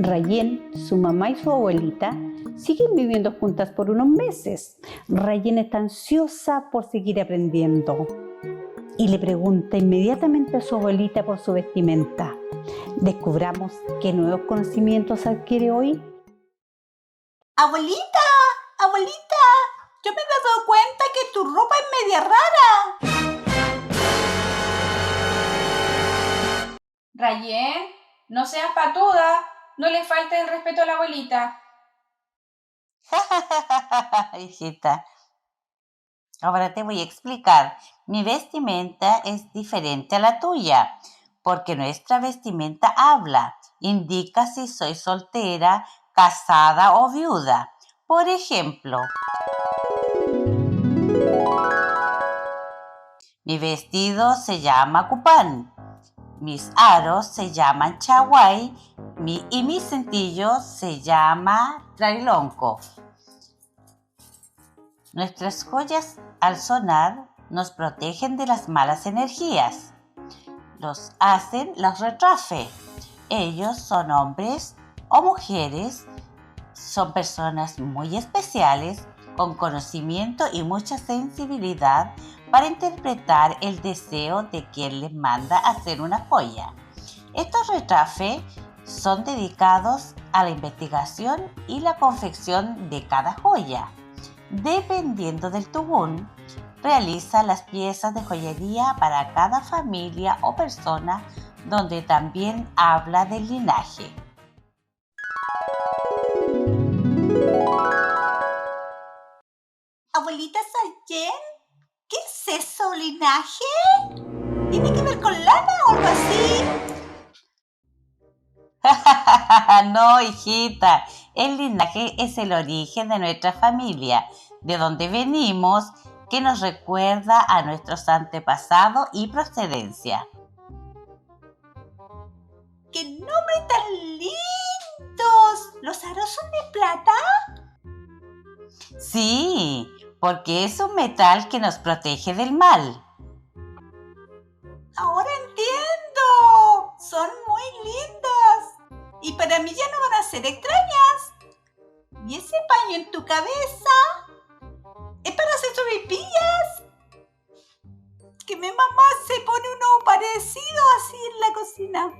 Rayen, su mamá y su abuelita siguen viviendo juntas por unos meses. Rayen está ansiosa por seguir aprendiendo y le pregunta inmediatamente a su abuelita por su vestimenta. Descubramos qué nuevos conocimientos adquiere hoy. Abuelita, abuelita, yo me he dado cuenta que tu ropa es media rara. Rayen, no seas patuda, no le faltes el respeto a la abuelita. Hijita, ahora te voy a explicar. Mi vestimenta es diferente a la tuya, porque nuestra vestimenta habla, indica si soy soltera, casada o viuda. Por ejemplo, mi vestido se llama cupán, mis aros se llaman chaguay y mi cintillo se llama trailonco. Nuestras joyas al sonar nos protegen de las malas energías. Los hacen los retrafe. Ellos son hombres o mujeres, son personas muy especiales con conocimiento y mucha sensibilidad para interpretar el deseo de quien les manda hacer una joya. Estos retrafes son dedicados a la investigación y la confección de cada joya. Dependiendo del tubún, realiza las piezas de joyería para cada familia o persona, donde también habla del linaje. Abuelita Rayen, ¿qué es eso, linaje? ¿Tiene que ver con lana o algo así? No, hijita, el linaje es el origen de nuestra familia, de donde venimos, que nos recuerda a nuestros antepasados y procedencia. ¡Qué nombres tan lindos! ¿Los aros son de plata? Sí, porque es un metal que nos protege del mal. Ahora entiendo. Son muy lindas. Y para mí ya no van a ser extrañas. ¿Y ese paño en tu cabeza? ¿Es para hacer sopaipillas? Que mi mamá se pone uno parecido así en la cocina.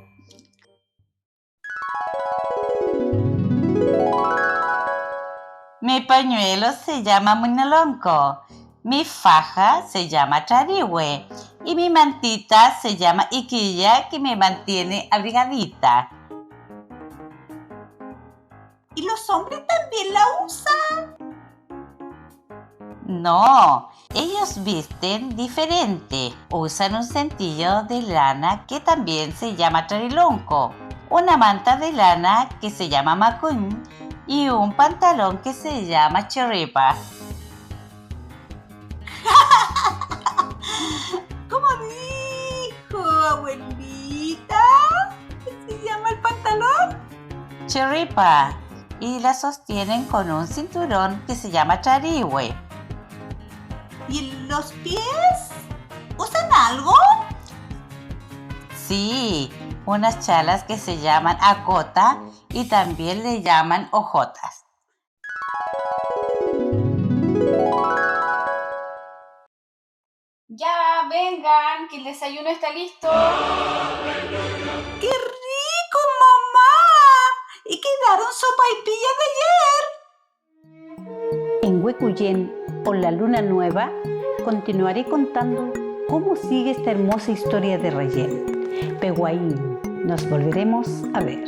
Mi pañuelo se llama muñolonco, mi faja se llama charihue y mi mantita se llama iquilla, que me mantiene abrigadita. ¿Y los hombres también la usan? No, ellos visten diferente. Usan un cintillo de lana que también se llama trarilonco, una manta de lana que se llama macún y un pantalón que se llama chiripa. ¿Cómo dijo, abuelita? ¿Qué se llama el pantalón? Chiripa, y la sostienen con un cinturón que se llama charihue. ¿Y en los pies? ¿Usan algo? Sí, unas chalas que se llaman acota y también le llaman ojotas. Ya, vengan, que el desayuno está listo. ¡Qué rico, mamá! ¿Y quedaron sopaipillas de ayer? En Huecuyen, por la luna nueva, continuaré contando cómo sigue esta hermosa historia de Rayen. Pehuaín, nos volveremos a ver.